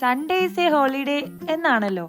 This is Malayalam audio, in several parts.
സൺഡേ ഈസ് എ ഹോളിഡേ എന്നാണല്ലോ.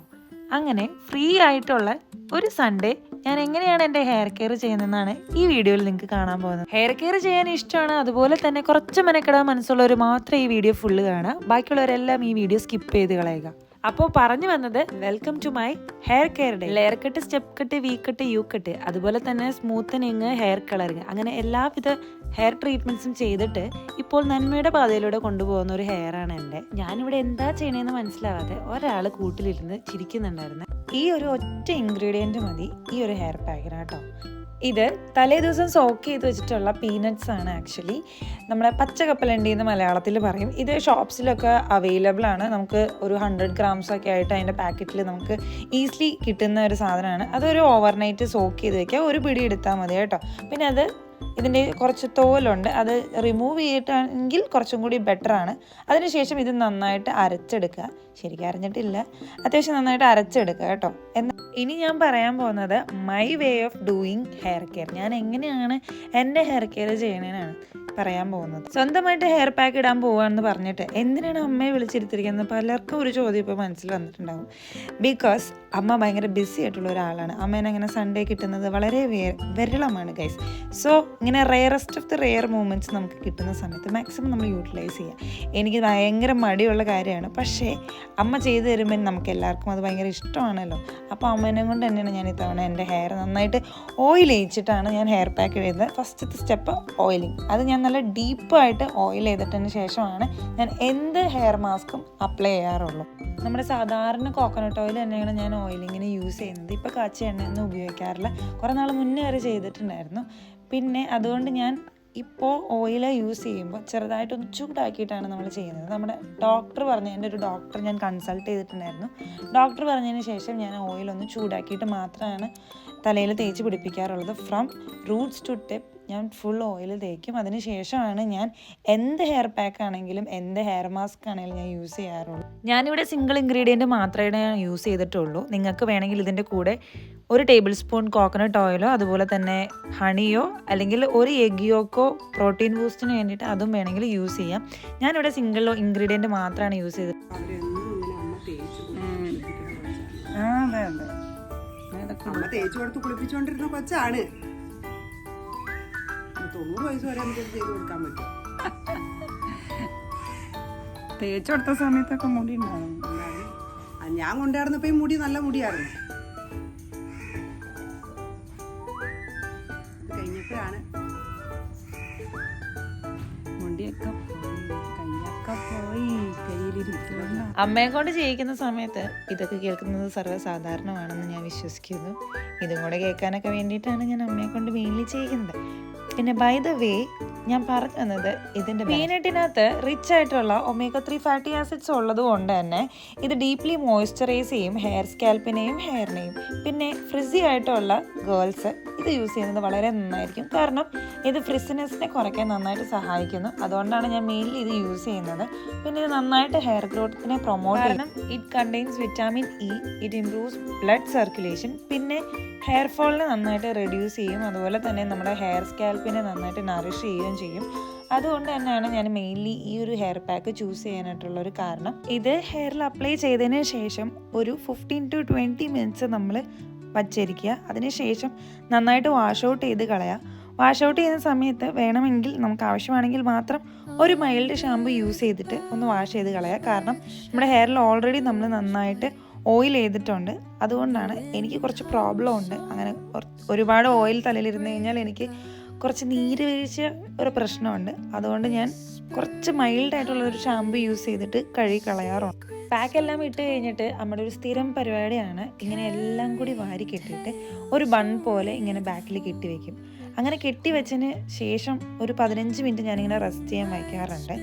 അങ്ങനെ ഫ്രീ ആയിട്ടുള്ള ഒരു സൺഡേ ഞാൻ എങ്ങനെയാണ് എൻ്റെ ഹെയർ കെയർ ചെയ്യുന്നതെന്നാണ് ഈ വീഡിയോയിൽ നിങ്ങൾക്ക് കാണാൻ പോകുന്നത്. ഹെയർ കെയർ ചെയ്യാൻ ഇഷ്ടമാണ്, അതുപോലെ തന്നെ കുറച്ച് മെനക്കെടാൻ മനസ്സുള്ളവർ മാത്രം ഈ വീഡിയോ ഫുള്ള് കാണുക, ബാക്കിയുള്ളവരെല്ലാം ഈ വീഡിയോ സ്കിപ്പ് ചെയ്ത് കളയുക. അപ്പോൾ പറഞ്ഞു വന്നത്, welcome to my hair care day. Layer cut, step cut, V cut, U cut, അതുപോലെ തന്നെ സ്മൂത്തനിങ്, ഹെയർ കളറിങ്, അങ്ങനെ എല്ലാവിധ ഹെയർ ട്രീറ്റ്മെന്റ്സും ചെയ്തിട്ട് ഇപ്പോൾ നന്മയുടെ പാതയിലൂടെ കൊണ്ടുപോകുന്ന ഒരു ഹെയർ ആണ് എൻ്റെ. ഞാനിവിടെ എന്താ ചെയ്യണമെന്ന് മനസ്സിലാവാതെ ഒരാൾ കൂട്ടിലിരുന്ന് ചിരിക്കുന്നുണ്ടായിരുന്നു. ഈ ഒരു ഒറ്റ ഇൻഗ്രീഡിയൻറ്റ് മതി ഈ ഒരു ഹെയർ പാക്കിന് കേട്ടോ. ഇത് തലേ ദിവസം സോക്ക് ചെയ്ത് വെച്ചിട്ടുള്ള പീനട്ട്സ് ആണ്. ആക്ച്വലി നമ്മുടെ പച്ചക്കപ്പലണ്ടി എന്ന് മലയാളത്തിൽ പറയും. ഇത് ഷോപ്സിലൊക്കെ അവൈലബിൾ ആണ്. നമുക്ക് ഒരു 100 grams ഒക്കെ ആയിട്ട് അതിൻ്റെ പാക്കറ്റിൽ നമുക്ക് ഈസിലി കിട്ടുന്ന ഒരു സാധനമാണ്. അതൊരു ഓവർനൈറ്റ് സോക്ക് ചെയ്ത് വെക്കുക, ഒരു പിടി എടുത്താൽ മതി കേട്ടോ. പിന്നെ അത് ഇതിൻ്റെ കുറച്ച് തോലുണ്ട്, അത് റിമൂവ് ചെയ്തിട്ടാണെങ്കിൽ കുറച്ചും കൂടി ബെറ്ററാണ്. അതിനുശേഷം ഇത് നന്നായിട്ട് അരച്ചെടുക്കുക. ശരിക്കും അരഞ്ഞിട്ടില്ല, അത്യാവശ്യം നന്നായിട്ട് അരച്ചെടുക്കുക കേട്ടോ. ഇനി ഞാൻ പറയാൻ പോകുന്നത് my way of doing hair care. ഞാൻ എങ്ങനെയാണ് എൻ്റെ ഹെയർ കെയർ ചെയ്യണേനാണ് പറയാൻ പോകുന്നത്. സ്വന്തമായിട്ട് ഹെയർ പാക്ക് ഇടാൻ പോവാന്ന് പറഞ്ഞിട്ട് എന്തിനാണ് അമ്മയെ വിളിച്ചിരുത്തിരിക്കുന്നത്? പലർക്കും ഒരു ചോദ്യം ഇപ്പോൾ മനസ്സിൽ വന്നിട്ടുണ്ടാകും. ബിക്കോസ് അമ്മ ഭയങ്കര ബിസി ആയിട്ടുള്ള ഒരാളാണ്. അമ്മേനെ അങ്ങനെ സൺഡേ കിട്ടുന്നത് വളരെ വിരളമാണ് ഗൈസ്. സോ ഇങ്ങനെ rarest of the rare movements നമുക്ക് കിട്ടുന്ന സമയത്ത് മാക്സിമം നമ്മൾ യൂട്ടിലൈസ് ചെയ്യുക. എനിക്ക് ഭയങ്കര മടിയുള്ള കാര്യമാണ്, പക്ഷേ അമ്മ ചെയ്തു തരുമ്പോൾ നമുക്ക് എല്ലാവർക്കും അത് ഭയങ്കര ഇഷ്ടമാണല്ലോ. അപ്പോൾ അമ്മേനെ കൊണ്ട് തന്നെയാണ് ഞാൻ ഇത്തവണ എൻ്റെ ഹെയർ നന്നായിട്ട് ഓയിൽ ചെയ്യിച്ചിട്ടാണ് ഞാൻ ഹെയർ പാക്ക് ചെയ്തത്. ഫസ്റ്റത്തെ സ്റ്റെപ്പ് ഓയിലിങ്. അത് ഞാൻ നല്ല ഡീപ്പായിട്ട് ഓയിൽ ചെയ്തിട്ടതിന് ശേഷമാണ് ഞാൻ എന്ത് ഹെയർ മാസ്കും അപ്ലൈ ചെയ്യാറുള്ളൂ. നമ്മുടെ സാധാരണ കോക്കനട്ട് ഓയിൽ തന്നെയാണ് ഞാൻ ഓയിലിങ്ങിന് യൂസ് ചെയ്യുന്നത്. ഇപ്പോൾ കാച്ചിയ എണ്ണയൊന്നും ഉപയോഗിക്കാറില്ല. കുറേ നാൾ മുന്നേ വരെ ചെയ്തിട്ടുണ്ടായിരുന്നു. പിന്നെ അതുകൊണ്ട് ഞാൻ ഇപ്പോൾ ഓയിൽ യൂസ് ചെയ്യുമ്പോൾ ചെറുതായിട്ടൊന്ന് ചൂടാക്കിയിട്ടാണ് നമ്മൾ ചെയ്യുന്നത്. നമ്മുടെ ഡോക്ടർ എൻ്റെ ഒരു ഡോക്ടർ ഞാൻ കൺസൾട്ട് ചെയ്തിട്ടുണ്ടായിരുന്നു. ഡോക്ടർ പറഞ്ഞതിന് ശേഷം ഞാൻ ഓയിലൊന്ന് ചൂടാക്കിയിട്ട് മാത്രമാണ് തലയിൽ തേച്ച് പിടിപ്പിക്കാറുള്ളത്. ഫ്രം റൂട്ട്സ് ടു ടിപ്പ് ഞാൻ ഫുൾ ഓയിൽ തേക്കും. അതിന് ശേഷമാണ് ഞാൻ എന്ത് ഹെയർ പാക്ക് ആണെങ്കിലും എന്ത് ഹെയർ മാസ്ക് ആണെങ്കിലും ഞാൻ യൂസ് ചെയ്യാറുള്ളൂ. ഞാനിവിടെ സിംഗിൾ ഇൻഗ്രീഡിയൻറ്റ് മാത്രമേ ഞാൻ യൂസ് ചെയ്തിട്ടുള്ളൂ. നിങ്ങൾക്ക് വേണമെങ്കിൽ ഇതിൻ്റെ കൂടെ 1 ടേബിൾ സ്പൂൺ കോക്കനട്ട് ഓയിലോ അതുപോലെ തന്നെ ഹണിയോ അല്ലെങ്കിൽ ഒരു എഗ് യോക്കോ പ്രോട്ടീൻ ബൂസ്റ്റിന് വേണ്ടിയിട്ട് അതും വേണമെങ്കിൽ യൂസ് ചെയ്യാം. ഞാനിവിടെ സിംഗിൾ ഇൻഗ്രീഡിയൻറ്റ് മാത്രമാണ് യൂസ് ചെയ്തത്. തേച്ചു കൊടുത്ത് കുളിപ്പിച്ചുകൊണ്ടിരുന്ന കൊച്ചാണ്. 90 വയസ്സ് വരെ നമുക്ക് ചെയ്ത് കൊടുക്കാൻ പറ്റും. തേച്ചു കൊടുത്ത സമയത്തൊക്കെ മുടി ഉണ്ടാവും. ഞാൻ കൊണ്ടുവരുന്നപ്പോ ഈ മുടി നല്ല മുടിയായിരുന്നു. അത് കഴിഞ്ഞപ്പോഴാണ് മുടിയൊക്കെ പോയി കയ്യിലിരിക്കുന്നത്. അമ്മയെ കൊണ്ട് ചെയ്യിക്കുന്ന സമയത്ത് ഇതൊക്കെ കേൾക്കുന്നത് സർവ്വസാധാരണമാണെന്ന് ഞാൻ വിശ്വസിക്കുന്നു. ഇതും കൂടെ കേൾക്കാനൊക്കെ വേണ്ടിയിട്ടാണ് ഞാൻ അമ്മയെ കൊണ്ട് മെയിൻലി ചെയ്യുന്നത്. പിന്നെ ബൈ ദ വേ ഞാൻ പറഞ്ഞു തന്നത്, ഇതിൻ്റെ പീനട്ടിനകത്ത് റിച്ച് ആയിട്ടുള്ള ഒമേഗ 3 ഫാറ്റി ആസിഡ്സ് ഉള്ളത് കൊണ്ട് തന്നെ ഇത് ഡീപ്ലി മോയ്സ്ചറൈസ് ചെയ്യും ഹെയർ സ്കാൽപ്പിനെയും ഹെയറിനെയും. പിന്നെ ഫ്രിസി ആയിട്ടുള്ള ഗേൾസ് ഇത് യൂസ് ചെയ്യുന്നത് വളരെ നന്നായിരിക്കും. കാരണം ഇത് ഫ്രിസിനെസ്സിനെ കുറയ്ക്കാൻ നന്നായിട്ട് സഹായിക്കുന്നു. അതുകൊണ്ടാണ് ഞാൻ മെയിൻലി ഇത് യൂസ് ചെയ്യുന്നത്. പിന്നെ ഇത് നന്നായിട്ട് ഹെയർ ഗ്രോത്തിനെ പ്രൊമോട്ട് ചെയ്യണം. It contains vitamin E, it improves blood circulation, പിന്നെ ഹെയർ ഫോളിനെ നന്നായിട്ട് റെഡ്യൂസ് ചെയ്യും. അതുപോലെ തന്നെ നമ്മുടെ ഹെയർ സ്കാൽപ്പിനെ നന്നായിട്ട് നറിഷ് ചെയ്യുകയും ചെയ്യും. അതുകൊണ്ട് തന്നെയാണ് ഞാൻ മെയിൻലി ഈ ഒരു ഹെയർ പാക്ക് ചൂസ് ചെയ്യാനായിട്ടുള്ളൊരു കാരണം. ഇത് ഹെയറിൽ അപ്ലൈ ചെയ്തതിന് ശേഷം ഒരു 15 to 20 minutes നമ്മൾ വച്ചിരിക്കുക. അതിനുശേഷം നന്നായിട്ട് വാഷ് ഔട്ട് ചെയ്ത് കളയുക. വാഷ് ഔട്ട് ചെയ്യുന്ന സമയത്ത് വേണമെങ്കിൽ നമുക്ക് ആവശ്യമാണെങ്കിൽ മാത്രം ഒരു മൈൽഡ് ഷാമ്പു യൂസ് ചെയ്തിട്ട് ഒന്ന് വാഷ് ചെയ്ത് കളയുക. കാരണം നമ്മുടെ ഹെയറിൽ ഓൾറെഡി നമ്മൾ നന്നായിട്ട് ഓയിൽ ചെയ്തിട്ടുണ്ട്. അതുകൊണ്ടാണ് എനിക്ക് കുറച്ച് പ്രോബ്ലം ഉണ്ട്. അങ്ങനെ ഒരുപാട് ഓയിൽ തലയിലിരുന്ന് കഴിഞ്ഞാൽ എനിക്ക് കുറച്ച് നീര് വീഴ്ച ഒരു പ്രശ്നമുണ്ട്. അതുകൊണ്ട് ഞാൻ കുറച്ച് മൈൽഡായിട്ടുള്ളൊരു ഷാമ്പു യൂസ് ചെയ്തിട്ട് കഴുകി കളയാറുണ്ട്. പാക്കെല്ലാം ഇട്ട് കഴിഞ്ഞിട്ട് നമ്മുടെ ഒരു സ്ഥിരം പരിപാടിയാണ് ഇങ്ങനെ എല്ലാം കൂടി വാരി കെട്ടിയിട്ട് ഒരു ബൺ പോലെ ഇങ്ങനെ ബാക്കിൽ കെട്ടി വയ്ക്കും. അങ്ങനെ കെട്ടി വെച്ചതിന് ശേഷം ഒരു 15 മിനിറ്റ് ഞാനിങ്ങനെ റെസ്റ്റ് ചെയ്യാൻ വയ്ക്കാറുണ്ട്.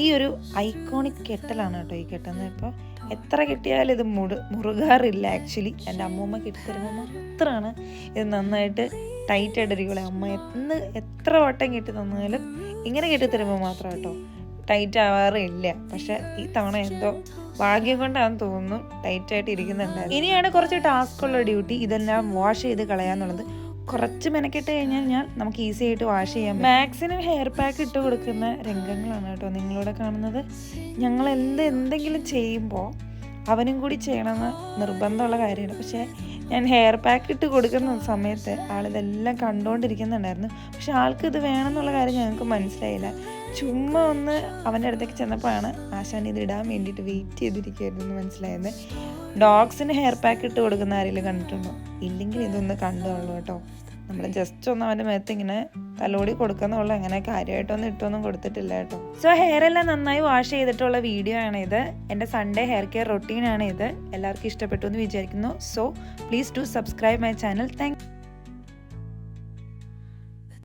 ഈ ഒരു ഐക്കോണിക് കെട്ടലാണ് കേട്ടോ ഈ കെട്ടുന്നത്. ഇപ്പോൾ എത്ര കെട്ടിയാലും ഇത് മുറുകാറില്ല. ആക്ച്വലി എൻ്റെ അമ്മൂമ്മ കെട്ടിത്തരുമ്പോൾ മാത്രമാണ് ഇത് നന്നായിട്ട് ടൈറ്റായിട്ടിരിക്കുള്ളൂ. അമ്മ എത്ര വട്ടം കെട്ടി തന്നാലും ഇങ്ങനെ കെട്ടിത്തരുമ്പോൾ മാത്രം കേട്ടോ ടൈറ്റ് ആവാറില്ല. പക്ഷെ ഈ തവണ എന്തോ ഭാഗ്യം കൊണ്ടാണെന്ന് തോന്നുന്നു ടൈറ്റായിട്ട് ഇരിക്കുന്നുണ്ടായിരുന്നു. ഇനിയാണ് കുറച്ച് ടാസ്ക് ഉള്ള ഡ്യൂട്ടി. ഇതെല്ലാം വാഷ് ചെയ്ത് കളയാന്നുള്ളത്. കുറച്ച് മെനക്കെട്ട് കഴിഞ്ഞാൽ നമുക്ക് ഈസി ആയിട്ട് വാഷ് ചെയ്യാം. മാക്സിമം ഹെയർ പാക്ക് ഇട്ട് കൊടുക്കുന്ന രംഗങ്ങളാണ് കേട്ടോ നിങ്ങളിവിടെ കാണുന്നത്. ഞങ്ങൾ എന്തെങ്കിലും ചെയ്യുമ്പോൾ അവനും കൂടി ചെയ്യണമെന്ന് നിർബന്ധമുള്ള കാര്യമാണ്. പക്ഷേ ഞാൻ ഹെയർ പാക്ക് ഇട്ട് കൊടുക്കുന്ന സമയത്ത് ആളിതെല്ലാം കണ്ടുകൊണ്ടിരിക്കുന്നുണ്ടായിരുന്നു. പക്ഷെ ആൾക്ക് ഇത് വേണമെന്നുള്ള കാര്യം ഞങ്ങൾക്ക് മനസ്സിലായില്ല. ചുമ്മാ ഒന്ന് അവൻ്റെ അടുത്തേക്ക് ചെന്നപ്പോഴാണ് ആശാൻ ഇത് ഇടാൻ വേണ്ടിയിട്ട് വെയിറ്റ് ചെയ്തിരിക്കുകയായിരുന്നു എന്ന് മനസ്സിലായത്. ഡോഗ്സിന് ഹെയർ പാക്ക് ഇട്ട് കൊടുക്കുന്ന ആരെങ്കിലും കണ്ടിട്ടുണ്ടോ? ഇല്ലെങ്കിൽ ഇതൊന്ന് കണ്ടുള്ളൂ കേട്ടോ. നമ്മൾ ജസ്റ്റ് ഒന്ന് അവൻ്റെ മേത്ത് ഇങ്ങനെ തലോടി കൊടുക്കുന്നുള്ളൂ, അങ്ങനെ കാര്യമായിട്ടൊന്നും ഇട്ടൊന്നും കൊടുത്തിട്ടില്ല കേട്ടോ. സോ ഹെയർ എല്ലാം നന്നായി വാഷ് ചെയ്തിട്ടുള്ള വീഡിയോ ആണ് ഇത്. എൻ്റെ സൺഡേ ഹെയർ കെയർ റൊട്ടീനാണ് ഇത്. എല്ലാവർക്കും ഇഷ്ടപ്പെട്ടു എന്ന് വിചാരിക്കുന്നു. So please do subscribe my channel. Thank